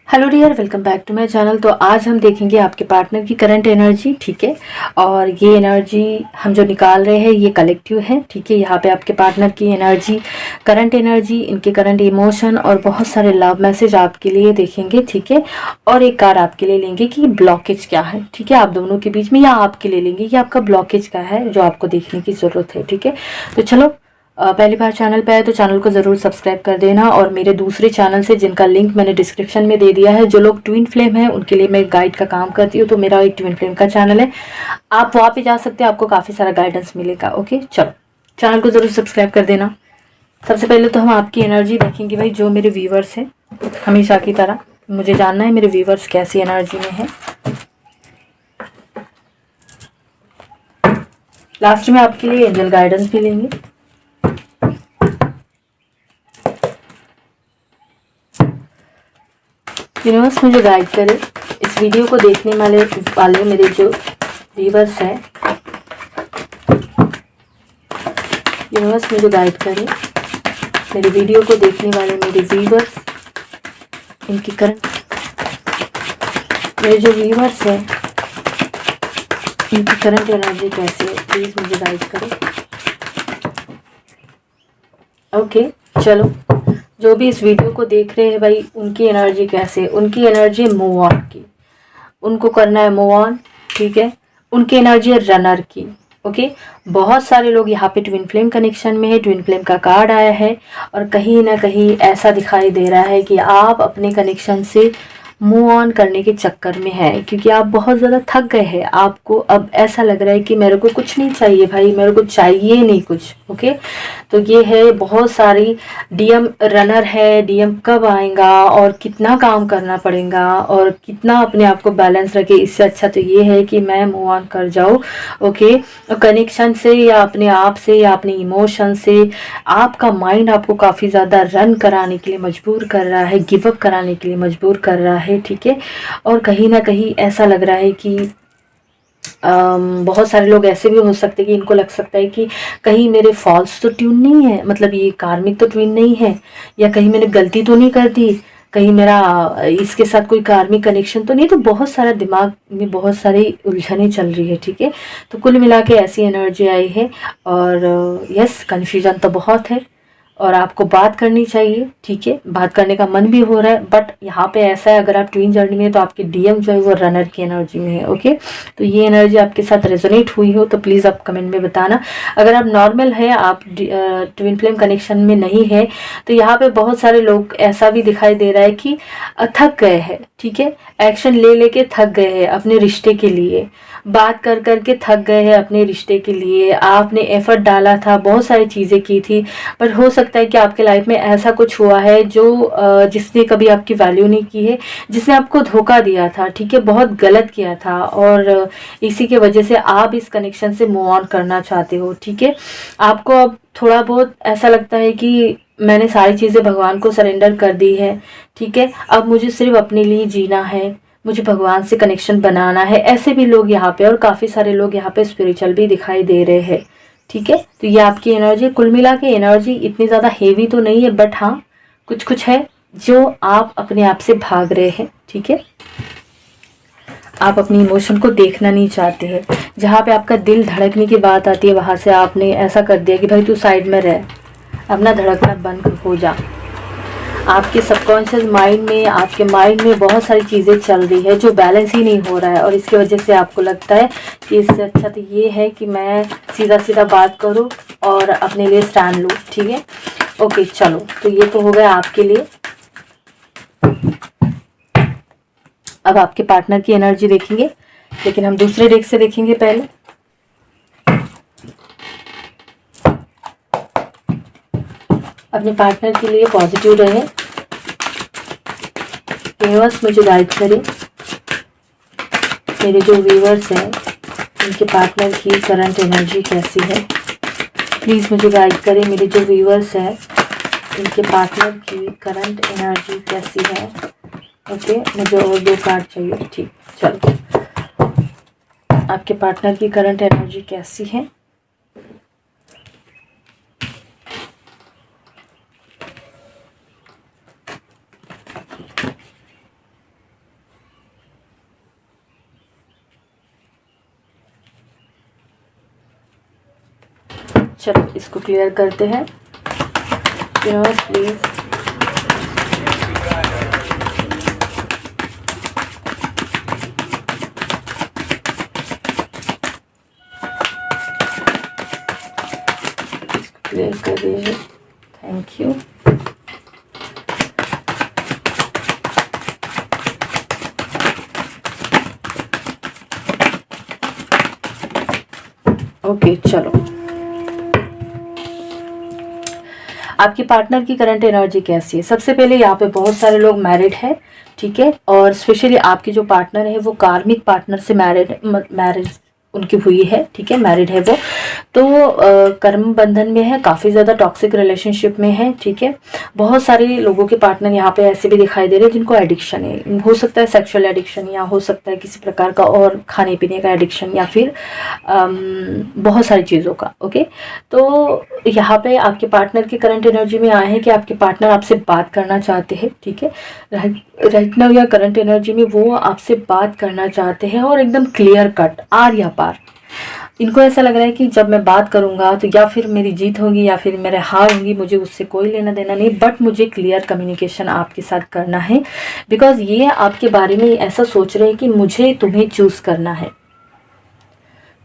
Hello dear, welcome back to my channel. तो आज हम देखेंगे आपके पार्टनर की करंट एनर्जी, ठीक है। और ये एनर्जी हम जो निकाल रहे हैं ये कलेक्टिव है, ठीक है। यहाँ पे आपके पार्टनर की एनर्जी, करंट एनर्जी, इनके करंट इमोशन और बहुत सारे लव मैसेज आपके लिए देखेंगे, ठीक है। और एक कार्ड आपके लिए लेंगे कि ब्लॉकेज क्या है, ठीक है, आप दोनों के बीच में, या आपके लिए लेंगे कि आपका ब्लॉकेज क्या है जो आपको देखने की ज़रूरत है, ठीक है। तो चलो, पहली बार चैनल पे आए तो चैनल को ज़रूर सब्सक्राइब कर देना। और मेरे दूसरे चैनल से, जिनका लिंक मैंने डिस्क्रिप्शन में दे दिया है, जो लोग ट्विन फ्लेम है उनके लिए मैं गाइड का काम करती हूँ। तो मेरा एक ट्विन फ्लेम का चैनल है, आप वहाँ पे जा सकते हैं, आपको काफ़ी सारा गाइडेंस मिलेगा। ओके, चलो चैनल को ज़रूर सब्सक्राइब कर देना। सबसे पहले तो हम आपकी एनर्जी देखेंगे भाई, जो मेरे व्यूवर्स हैं। हमेशा की तरह मुझे जानना है मेरे व्यूवर्स कैसी एनर्जी में है। लास्ट में आपके लिए एंजल गाइडेंस भी लेंगे। यूनिवर्स मुझे गाइड करे, इस वीडियो को देखने वाले मेरे जो व्यूवर्स हैं, यूनिवर्स मुझे गाइड करे, मेरे वीडियो को देखने वाले मेरे व्यूवर्स, इनकी करंट, मेरे जो व्यूवर्स हैं इनकी करंट एनर्जी कैसे है, प्लीज़ मुझे गाइड करें। ओके, चलो, जो भी इस वीडियो को देख रहे हैं भाई, उनकी एनर्जी कैसे, उनकी एनर्जी मूव ऑन की, उनको करना है मूव ऑन, ठीक है। उनकी एनर्जी है रनर की। ओके, बहुत सारे लोग यहाँ पे ट्विन फ्लेम कनेक्शन में है, ट्विन फ्लेम का कार्ड आया है और कहीं ना कहीं ऐसा दिखाई दे रहा है कि आप अपने कनेक्शन से मूव ऑन करने के चक्कर में है, क्योंकि आप बहुत ज़्यादा थक गए हैं। आपको अब ऐसा लग रहा है कि मेरे को कुछ नहीं चाहिए भाई, मेरे को चाहिए नहीं कुछ। ओके, तो ये है, बहुत सारी डीएम रनर है। डीएम कब आएगा और कितना काम करना पड़ेगा और कितना अपने आप को बैलेंस रखे, इससे अच्छा तो ये है कि मैं मूव ऑन कर जाऊँ। ओके, कनेक्शन से या अपने आप से या अपने इमोशन से आपका माइंड आपको काफ़ी ज़्यादा रन कराने के लिए मजबूर कर रहा है, गिव अप कराने के लिए मजबूर कर रहा है, ठीक है। और कहीं ना कहीं ऐसा लग रहा है कि बहुत सारे लोग ऐसे भी हो सकते हैं कि इनको लग सकता है कि कहीं मेरे फॉल्स तो ट्यून नहीं है, मतलब ये कार्मिक तो ट्यून नहीं है, या कहीं मैंने गलती तो नहीं कर दी, कहीं मेरा इसके साथ कोई कार्मिक कनेक्शन तो नहीं। तो बहुत सारा दिमाग में बहुत सारी उलझने चल रही है, ठीक है। तो कुल मिला के ऐसी एनर्जी आई है। और यस, कन्फ्यूजन तो बहुत है और आपको बात करनी चाहिए, ठीक है, बात करने का मन भी हो रहा है। बट यहाँ पे ऐसा है, अगर आप ट्विन जर्नी में है तो आपकी डीएम जो है वो रनर की एनर्जी में है। ओके, तो ये एनर्जी आपके साथ रेजोनेट हुई हो तो प्लीज़ आप कमेंट में बताना। अगर आप नॉर्मल है, आप ट्विन फ्लेम कनेक्शन में नहीं है, तो यहाँ पे बहुत सारे लोग ऐसा भी दिखाई दे रहा है कि थक गए हैं, ठीक है, एक्शन ले लेके थक गए हैं अपने रिश्ते के लिए, बात कर कर के थक गए हैं अपने रिश्ते के लिए। आपने एफर्ट डाला था, बहुत सारी चीज़ें की थी, पर हो सकता है कि आपके लाइफ में ऐसा कुछ हुआ है जो जिसने कभी आपकी वैल्यू नहीं की है, जिसने आपको धोखा दिया था, ठीक है, बहुत गलत किया था। और इसी के वजह से आप इस कनेक्शन से मूव ऑन करना चाहते हो, ठीक है। आपको अब थोड़ा बहुत ऐसा लगता है कि मैंने सारी चीज़ें भगवान को सरेंडर कर दी है, ठीक है, अब मुझे सिर्फ अपने लिए जीना है, मुझे भगवान से कनेक्शन बनाना है। ऐसे भी लोग यहाँ पे, और काफ़ी सारे लोग यहाँ पे स्पिरिचुअल भी दिखाई दे रहे हैं, ठीक है। तो ये आपकी एनर्जी, कुल मिला के एनर्जी इतनी ज़्यादा हेवी तो नहीं है, बट हाँ कुछ कुछ है जो आप अपने आप से भाग रहे हैं, ठीक है। आप अपनी इमोशन को देखना नहीं चाहते हैं। जहाँ पे आपका दिल धड़कने की बात आती है, वहाँ से आपने ऐसा कर दिया कि भाई तू साइड में रह, अपना धड़कना बंद हो जा। आपके सबकॉन्शियस माइंड में, आपके माइंड में बहुत सारी चीज़ें चल रही है जो बैलेंस ही नहीं हो रहा है, और इसकी वजह से आपको लगता है कि इससे अच्छा तो ये है कि मैं सीधा सीधा बात करूं और अपने लिए स्टैंड लूं, ठीक है। ओके, चलो, तो ये तो हो गया आपके लिए। अब आपके पार्टनर की एनर्जी देखेंगे, लेकिन हम दूसरे डेक से देखेंगे पहले। अपने पार्टनर के लिए पॉजिटिव रहे, यूनिवर्स मुझे गाइड करे, मेरे जो व्यूवर्स हैं उनके पार्टनर की करंट एनर्जी कैसी है, प्लीज़ मुझे गाइड करें। मेरे जो व्यूवर्स हैं उनके पार्टनर की करंट एनर्जी कैसी है। ओके, मुझे और 2 कार्ड चाहिए, ठीक, चलो। आपके पार्टनर की करंट एनर्जी कैसी है। चलो इसको क्लियर करते हैं। यूनिवर्स प्लीज क्लियर कर दीजिए। Thank you. ओके चलो, आपके पार्टनर की करंट एनर्जी कैसी है? सबसे पहले यहाँ पे बहुत सारे लोग मैरिड है, ठीक है, और स्पेशली आपके जो पार्टनर है वो कार्मिक पार्टनर से मैरिज उनकी हुई है, ठीक है, मैरिड है वो, तो कर्म बंधन में है, काफ़ी ज़्यादा टॉक्सिक रिलेशनशिप में है, ठीक है। बहुत सारे लोगों के पार्टनर यहाँ पे ऐसे भी दिखाई दे रहे हैं जिनको एडिक्शन है, हो सकता है सेक्सुअल एडिक्शन, या हो सकता है किसी प्रकार का और खाने पीने का एडिक्शन, या फिर बहुत सारी चीज़ों का। ओके, तो यहाँ पे आपके पार्टनर की करंट एनर्जी में आए हैं कि आपके पार्टनर आपसे बात करना चाहते हैं, ठीक है, राइट नाउ या करंट एनर्जी में वो आपसे बात करना चाहते हैं, और एकदम क्लियर कट, आर या पार। इनको ऐसा लग रहा है कि जब मैं बात करूंगा तो या फिर मेरी जीत होगी या फिर मेरे हार होगी, मुझे उससे कोई लेना देना नहीं, बट मुझे क्लियर कम्युनिकेशन आपके साथ करना है, बिकॉज ये आपके बारे में ऐसा सोच रहे हैं कि मुझे तुम्हें चूज करना है,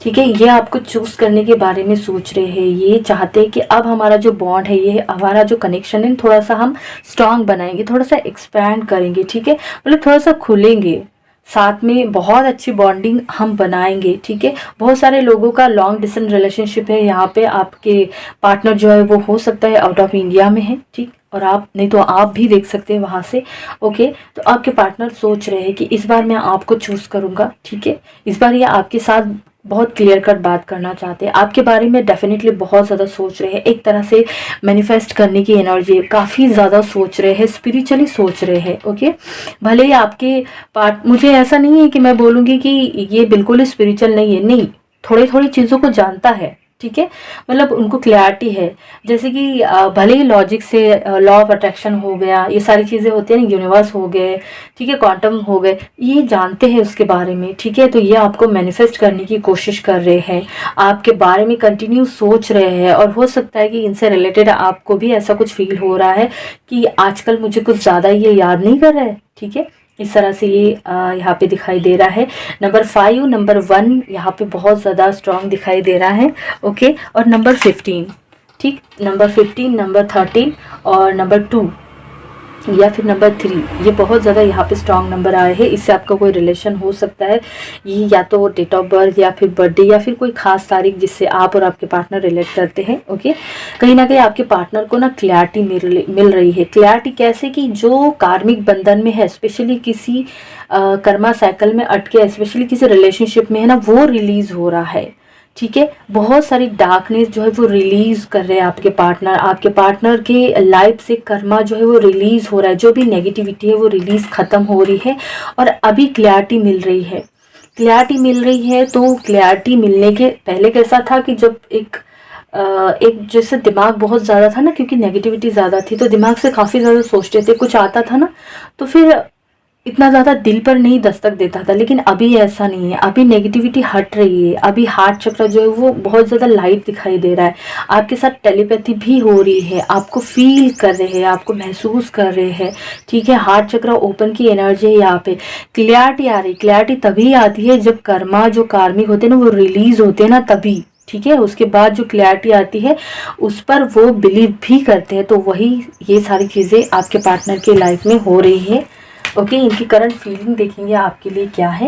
ठीक है। ये आपको चूज करने के बारे में सोच रहे हैं, ये चाहते हैं कि अब हमारा जो बॉन्ड है, ये हमारा जो कनेक्शन है, थोड़ा सा हम स्ट्रांग बनाएंगे, थोड़ा सा एक्सपैंड करेंगे, ठीक है, मतलब थोड़ा सा खुलेंगे, साथ में बहुत अच्छी बॉन्डिंग हम बनाएंगे, ठीक है। बहुत सारे लोगों का लॉन्ग डिस्टेंस रिलेशनशिप है, यहाँ पे आपके पार्टनर जो है वो हो सकता है आउट ऑफ इंडिया में है, ठीक, और आप नहीं तो आप भी देख सकते हैं वहाँ से। ओके, तो आपके पार्टनर सोच रहे हैं कि इस बार मैं आपको चूज़ करूँगा, ठीक है, इस बार ये आपके साथ बहुत क्लियर कट बात करना चाहते हैं, आपके बारे में डेफिनेटली बहुत ज़्यादा सोच रहे हैं, एक तरह से मैनिफेस्ट करने की एनर्जी काफ़ी ज़्यादा सोच रहे हैं, स्पिरिचुअली सोच रहे हैं। ओके, भले ही आपके मुझे ऐसा नहीं है कि मैं बोलूँगी कि ये बिल्कुल ही स्पिरिचुअल नहीं है, नहीं, थोड़ी थोड़ी चीज़ों को जानता है, ठीक है, मतलब उनको क्लैरिटी है, जैसे कि भले ही लॉजिक से लॉ ऑफ अट्रैक्शन हो गया, ये सारी चीज़ें होती हैं ना, यूनिवर्स हो गए, ठीक है, क्वांटम हो गए, ये जानते हैं उसके बारे में, ठीक है। तो ये आपको मैनिफेस्ट करने की कोशिश कर रहे हैं, आपके बारे में कंटिन्यू सोच रहे हैं, और हो सकता है कि इनसे रिलेटेड आपको भी ऐसा कुछ फील हो रहा है कि आजकल मुझे कुछ ज़्यादा ये याद नहीं कर रहा है, ठीक है, इस तरह से ये यहाँ पे दिखाई दे रहा है। नंबर 5, नंबर 1 यहाँ पे बहुत ज़्यादा स्ट्रॉन्ग दिखाई दे रहा है। ओके, और नंबर 15, ठीक, नंबर 15, नंबर 13 और नंबर 2 या फिर नंबर 3, ये बहुत ज़्यादा यहाँ पे स्ट्रॉन्ग नंबर आए हैं। इससे आपका कोई रिलेशन हो सकता है, ये या तो डेट ऑफ बर्थ या फिर बर्थडे या फिर कोई खास तारीख जिससे आप और आपके पार्टनर रिलेट करते हैं। ओके, कहीं ना कहीं आपके पार्टनर को ना क्लैरिटी मिल रही है। क्लैरिटी कैसे कि जो कार्मिक बंधन में है, स्पेशली किसी कर्मा साइकिल में अटके, स्पेशली किसी रिलेशनशिप में है ना, वो रिलीज हो रहा है, ठीक है। बहुत सारी डार्कनेस जो है वो रिलीज कर रहे हैं आपके पार्टनर के लाइफ से, कर्मा जो है वो रिलीज हो रहा है, जो भी नेगेटिविटी है वो रिलीज खत्म हो रही है, और अभी क्लैरिटी मिल रही है, क्लैरिटी मिल रही है। तो क्लैरिटी मिलने के पहले कैसा था कि जब एक जैसे दिमाग बहुत ज़्यादा था ना, क्योंकि नेगेटिविटी ज़्यादा थी, तो दिमाग से काफ़ी ज़्यादा सोचते थे, कुछ आता था ना तो फिर इतना ज़्यादा दिल पर नहीं दस्तक देता था। लेकिन अभी ऐसा नहीं है, अभी नेगेटिविटी हट रही है, अभी हार्ट चक्र जो है वो बहुत ज़्यादा लाइट दिखाई दे रहा है, आपके साथ टेलीपैथी भी हो रही है, आपको फील कर रहे हैं, आपको महसूस कर रहे हैं, ठीक है। हार्ट चक्र ओपन की एनर्जी है, यहाँ पे क्लैरिटी आ रही। क्लैरिटी तभी आती है जब कर्मा जो कार्मिक होते हैं ना वो रिलीज होते हैं ना, तभी, ठीक है। उसके बाद जो क्लैरिटी आती है उस पर वो बिलीव भी करते हैं। तो वही ये सारी चीज़ें आपके पार्टनर की लाइफ में हो रही है। ओके, इनकी करंट फीलिंग देखेंगे आपके लिए क्या है।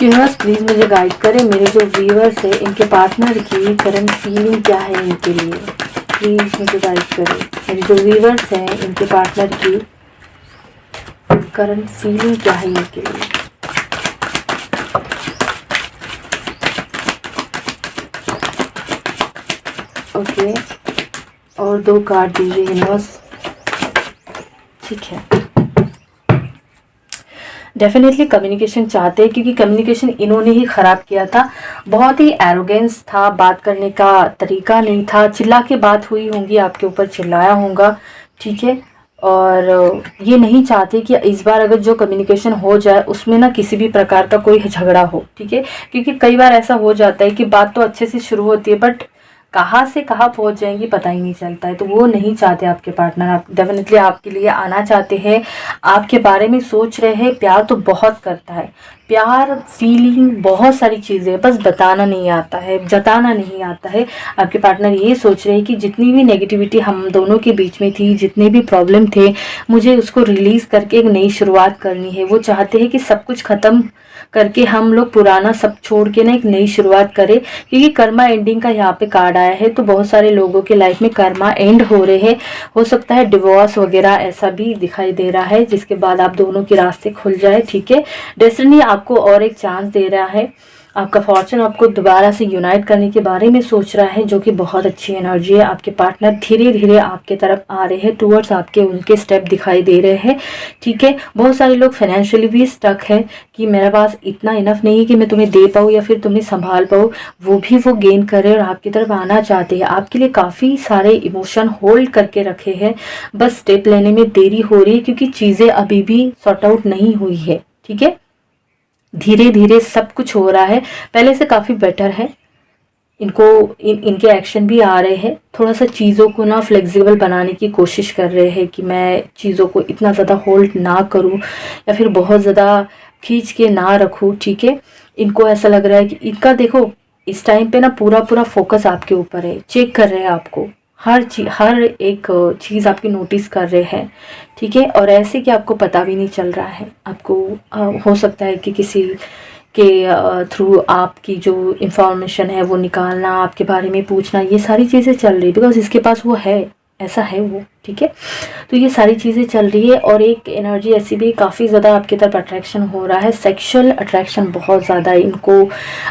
यूनिवर्स प्लीज मुझे गाइड करें, मेरे जो व्यूअर्स है इनके पार्टनर की करंट फीलिंग क्या है इनके लिए, प्लीज मुझे गाइड करें। मेरे जो व्यूअर्स हैं इनके पार्टनर की करंट फीलिंग क्या है इनके लिए। ओके, और 2 कार्ड दीजिए यूनिवर्स, ठीक है। डेफिनेटली कम्युनिकेशन चाहते हैं, क्योंकि कम्युनिकेशन इन्होंने ही ख़राब किया था। बहुत ही एरोगेंस था, बात करने का तरीका नहीं था, चिल्ला के बात हुई होंगी, आपके ऊपर चिल्लाया होगा, ठीक है। और ये नहीं चाहते कि इस बार अगर जो कम्युनिकेशन हो जाए उसमें ना किसी भी प्रकार का कोई झगड़ा हो, ठीक है। क्योंकि कई बार ऐसा हो जाता है कि बात तो अच्छे से शुरू होती है बट कहाँ से कहाँ पहुँच जाएंगी पता ही नहीं चलता है। तो वो नहीं चाहते आपके पार्टनर, आप डेफिनेटली आपके लिए आना चाहते हैं, आपके बारे में सोच रहे हैं। प्यार तो बहुत करता है, प्यार फीलिंग बहुत सारी चीज़ें, बस बताना नहीं आता है, जताना नहीं आता है। आपके पार्टनर ये सोच रहे हैं कि जितनी भी नेगेटिविटी हम दोनों के बीच में थी, जितने भी प्रॉब्लम थे, मुझे उसको रिलीज़ करके एक नई शुरुआत करनी है। वो चाहते हैं कि सब कुछ ख़त्म करके हम लोग पुराना सब छोड़ के ना एक नई शुरुआत करें। क्योंकि कर्मा एंडिंग का यहाँ पे कार्ड आया है, तो बहुत सारे लोगों के लाइफ में कर्मा एंड हो रहे हैं। हो सकता है डिवोर्स वगैरह ऐसा भी दिखाई दे रहा है, जिसके बाद आप दोनों के रास्ते खुल जाए, ठीक है। डेस्टिनी आपको और एक चांस दे रहा है, आपका फॉर्चून आपको दोबारा से यूनाइट करने के बारे में सोच रहा है, जो कि बहुत अच्छी एनर्जी है। आपके पार्टनर धीरे धीरे आपके तरफ आ रहे हैं, टूवर्ड्स आपके उनके स्टेप दिखाई दे रहे हैं, ठीक है। बहुत सारे लोग फाइनेंशियली भी स्टक है कि मेरे पास इतना इनफ नहीं है कि मैं तुम्हें दे पाऊँ या फिर तुम्हें संभाल पाऊँ, वो भी वो गेन करे और आपकी तरफ आना चाहते हैं। आपके लिए काफ़ी सारे इमोशन होल्ड करके रखे हैं, बस स्टेप लेने में देरी हो रही है क्योंकि चीज़ें अभी भी सॉर्ट आउट नहीं हुई है, ठीक है। धीरे धीरे सब कुछ हो रहा है, पहले से काफ़ी बेटर है। इनके एक्शन भी आ रहे हैं, थोड़ा सा चीज़ों को ना फ्लेक्सिबल बनाने की कोशिश कर रहे हैं कि मैं चीज़ों को इतना ज़्यादा होल्ड ना करूं या फिर बहुत ज़्यादा खींच के ना रखूं, ठीक है। इनको ऐसा लग रहा है कि इनका देखो इस टाइम पे ना पूरा पूरा फोकस आपके ऊपर है, चेक कर रहे हैं आपको, हर एक चीज़ आपकी नोटिस कर रहे हैं, ठीक है। और ऐसे कि आपको पता भी नहीं चल रहा है, आपको हो सकता है कि किसी के थ्रू आपकी जो इंफॉर्मेशन है वो निकालना, आपके बारे में पूछना, ये सारी चीज़ें चल रही, बिकॉज इसके पास वो है, ऐसा है वो, ठीक है। तो ये सारी चीज़ें चल रही है। और एक एनर्जी ऐसी भी काफ़ी ज़्यादा आपकी तरफ अट्रैक्शन हो रहा है, सेक्सुअल अट्रैक्शन बहुत ज़्यादा है। इनको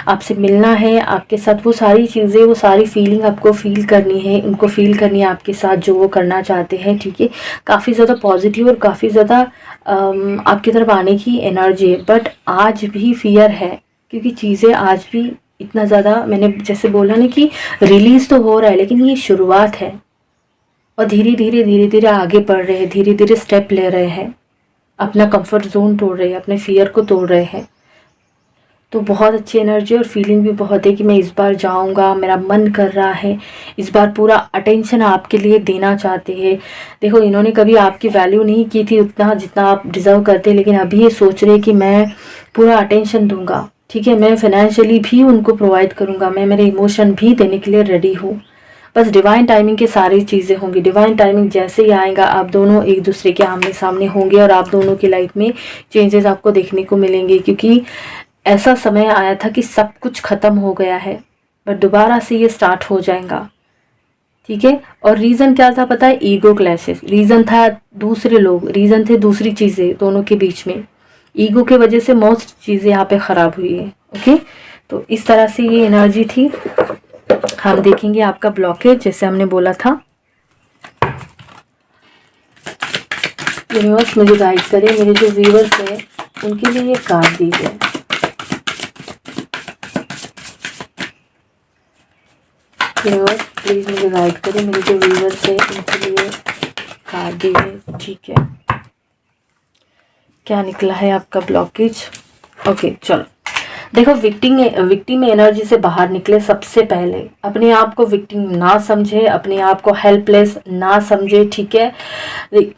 आपसे मिलना है, आपके साथ वो सारी चीज़ें, वो सारी फीलिंग आपको फील करनी है, उनको फील करनी है आपके साथ जो वो करना चाहते हैं, ठीक है। काफ़ी ज़्यादा पॉजिटिव और काफ़ी ज़्यादा आपकी तरफ आने की एनर्जी है, बट आज भी फियर है क्योंकि चीज़ें आज भी इतना ज़्यादा, मैंने जैसे बोला ना कि रिलीज़ तो हो रहा है लेकिन ये शुरुआत है और धीरे धीरे आगे बढ़ रहे हैं, धीरे धीरे स्टेप ले रहे हैं, अपना कंफर्ट जोन तोड़ रहे हैं, अपने फियर को तोड़ रहे हैं। तो बहुत अच्छी एनर्जी और फीलिंग भी बहुत है कि मैं इस बार जाऊंगा, मेरा मन कर रहा है, इस बार पूरा अटेंशन आपके लिए देना चाहते हैं। देखो इन्होंने कभी आपकी वैल्यू नहीं की थी उतना जितना आप डिज़र्व करते, लेकिन अभी ये सोच रहे कि मैं पूरा अटेंशन दूंगा, ठीक है। मैं फाइनेंशियली भी उनको प्रोवाइड करूंगा, मैं मेरे इमोशन भी देने के लिए रेडी हूँ। बस डिवाइन टाइमिंग की सारी चीज़ें होंगी, डिवाइन टाइमिंग जैसे ही आएगा आप दोनों एक दूसरे के आमने सामने होंगे और आप दोनों की लाइफ में चेंजेस आपको देखने को मिलेंगे। क्योंकि ऐसा समय आया था कि सब कुछ ख़त्म हो गया है बट दोबारा से ये स्टार्ट हो जाएगा, ठीक है। और रीज़न क्या था पता है? ईगो क्लैशेस रीज़न था, दूसरे लोग रीज़न थे, दूसरी चीज़ें दोनों के बीच में। ईगो के वजह से मोस्ट चीज़ें यहाँ पे ख़राब हुई है, ओके। तो इस तरह से ये एनर्जी थी। हम देखेंगे आपका ब्लॉकेज, जैसे हमने बोला था। यूनिवर्स मुझे गाइड करे, मेरे जो व्यूअर्स हैं उनके लिए ये कार्ड दीजिए। यूनिवर्स प्लीज़ मुझे गाइड करे, मेरे जो व्यूअर्स हैं उनके लिए कार्ड दीजिए, ठीक है। क्या निकला है आपका ब्लॉकेज? ओके चलो देखो, विक्टिम एनर्जी से बाहर निकले। सबसे पहले अपने आप को विक्टिम ना समझे, अपने आप को हेल्पलेस ना समझे, ठीक है।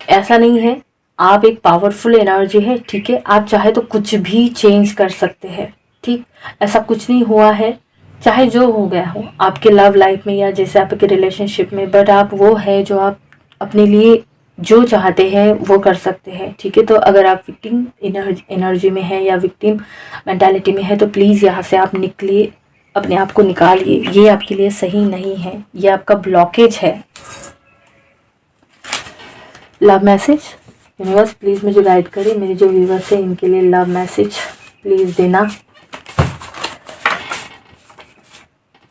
ऐसा नहीं है, आप एक पावरफुल एनर्जी है, ठीक है। आप चाहे तो कुछ भी चेंज कर सकते हैं, ठीक। ऐसा कुछ नहीं हुआ है, चाहे जो हो गया हो आपके लव लाइफ में या जैसे आपके रिलेशनशिप में, बट आप वो है जो आप अपने लिए जो चाहते हैं वो कर सकते हैं, ठीक है। तो अगर आप विक्टिम एनर्जी में है या विक्टिम मेंटालिटी में है तो प्लीज़ यहाँ से आप निकलिए, अपने आप को निकालिए, ये आपके लिए सही नहीं है, ये आपका ब्लॉकेज है। लव मैसेज यूनिवर्स प्लीज़ मुझे गाइड करिए, मेरे जो व्यूअर्स हैं इनके लिए लव मैसेज प्लीज़ देना।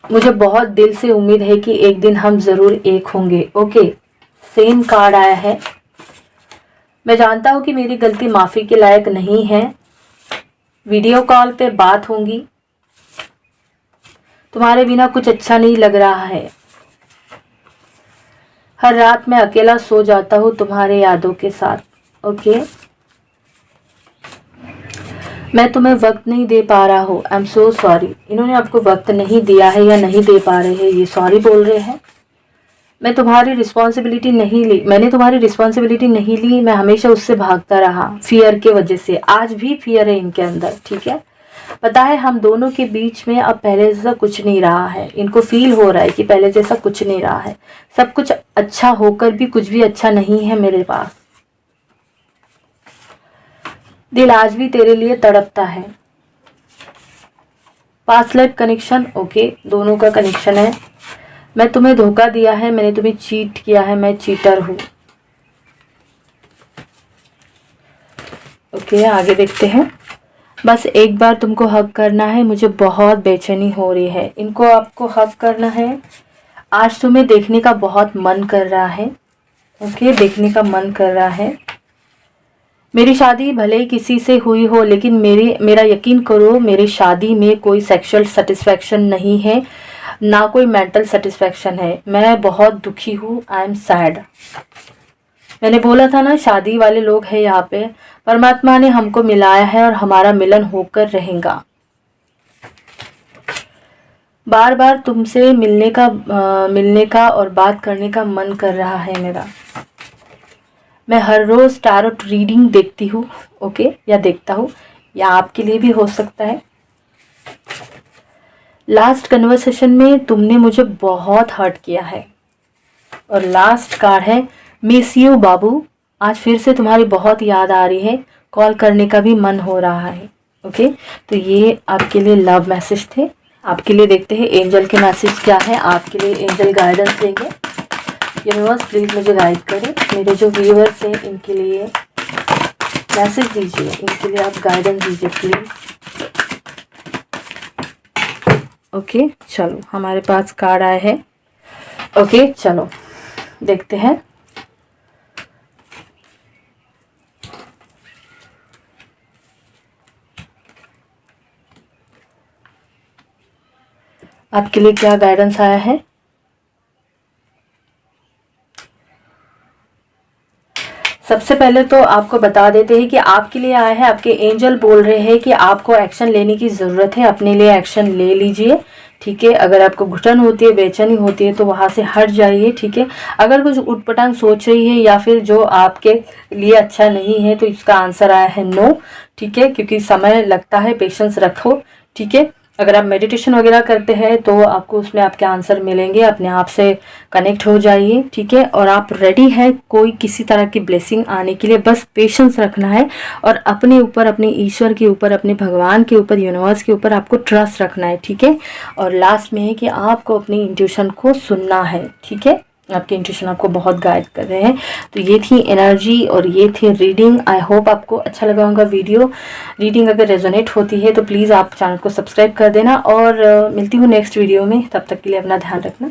मुझे बहुत दिल से उम्मीद है कि एक दिन हम ज़रूर एक होंगे, ओके। सेम कार्ड आया है। मैं जानता हूँ कि मेरी गलती माफ़ी के लायक नहीं है। वीडियो कॉल पे बात होंगी, तुम्हारे बिना कुछ अच्छा नहीं लग रहा है। हर रात मैं अकेला सो जाता हूँ तुम्हारे यादों के साथ। ओके, मैं तुम्हें वक्त नहीं दे पा रहा हूँ, आई एम सो सॉरी। इन्होंने आपको वक्त नहीं दिया है या नहीं दे पा रहे हैं, ये सॉरी बोल रहे हैं। मैंने तुम्हारी रिस्पॉन्सिबिलिटी नहीं ली, मैं हमेशा उससे भागता रहा फियर के वजह से। आज भी फियर है इनके अंदर, ठीक है। पता है हम दोनों के बीच में अब पहले जैसा कुछ नहीं रहा है। इनको फील हो रहा है कि पहले जैसा कुछ नहीं रहा है। सब कुछ अच्छा होकर भी कुछ भी अच्छा नहीं है मेरे पास। दिल आज भी तेरे लिए तड़पता है। पास्ट लाइफ कनेक्शन, ओके, दोनों का कनेक्शन है। मैं तुम्हें धोखा दिया है, मैंने तुम्हें चीट किया है, मैं चीटर हूँ। ओके, आगे देखते हैं। बस एक बार तुमको हक करना है, मुझे बहुत बेचैनी हो रही है। इनको आपको हक करना है। आज तुम्हें देखने का बहुत मन कर रहा है। ओके, देखने का मन कर रहा है। मेरी शादी भले ही किसी से हुई हो, लेकिन मेरा यकीन करो, मेरी शादी में कोई सेक्सुअल सेटिस्फैक्शन नहीं है, ना कोई मेंटल सेटिस्फैक्शन है। मैं बहुत दुखी हूँ, आई एम सैड। मैंने बोला था ना, शादी वाले लोग हैं यहाँ पे। परमात्मा ने हमको मिलाया है और हमारा मिलन होकर रहेगा। बार बार तुमसे मिलने का और बात करने का मन कर रहा है मेरा। मैं हर रोज टैरोट रीडिंग देखती हूँ, ओके, या देखता हूँ, या आपके लिए भी हो सकता है। लास्ट कन्वर्सेशन में तुमने मुझे बहुत हर्ट किया है। और लास्ट कार्ड है मिस यू बाबू। आज फिर से तुम्हारी बहुत याद आ रही है, कॉल करने का भी मन हो रहा है। ओके, तो ये आपके लिए लव मैसेज थे। आपके लिए देखते हैं एंजल के मैसेज क्या है। आपके लिए एंजल गाइडेंस देंगे। यूनिवर्स प्लीज मुझे गाइड करें। मेरे जो व्यूअर्स हैं इनके लिए मैसेज दीजिए, इनके लिए आप गाइडेंस दीजिए प्लीज। ओके, चलो हमारे पास कार्ड आए हैं। ओके, चलो देखते हैं। आपके लिए क्या गाइडेंस आया है। सबसे पहले तो आपको बता देते हैं कि आपके लिए आया है। आपके एंजल बोल रहे हैं कि आपको एक्शन लेने की ज़रूरत है, अपने लिए एक्शन ले लीजिए, ठीक है। अगर आपको घुटन होती है, बेचैनी होती है, तो वहाँ से हट जाइए, ठीक है। अगर कुछ उटपटांग सोच रही है या फिर जो आपके लिए अच्छा नहीं है, तो इसका आंसर आया है नो, ठीक है, क्योंकि समय लगता है, पेशेंस रखो, ठीक है। अगर आप मेडिटेशन वगैरह करते हैं तो आपको उसमें आपके आंसर मिलेंगे। अपने आप से कनेक्ट हो जाइए, ठीक है। और आप रेडी है कोई किसी तरह की ब्लेसिंग आने के लिए, बस पेशेंस रखना है और अपने ऊपर, अपने ईश्वर के ऊपर, अपने भगवान के ऊपर, यूनिवर्स के ऊपर आपको ट्रस्ट रखना है, ठीक है। और लास्ट में है कि आपको अपनी इंट्यूशन को सुनना है, ठीक है। आपके इंट्यूशन आपको बहुत गाइड कर रहे हैं। तो ये थी एनर्जी और ये थी रीडिंग। आई होप आपको अच्छा लगा होगा वीडियो। रीडिंग अगर रेजोनेट होती है तो प्लीज़ आप चैनल को सब्सक्राइब कर देना और मिलती हूँ नेक्स्ट वीडियो में। तब तक के लिए अपना ध्यान रखना।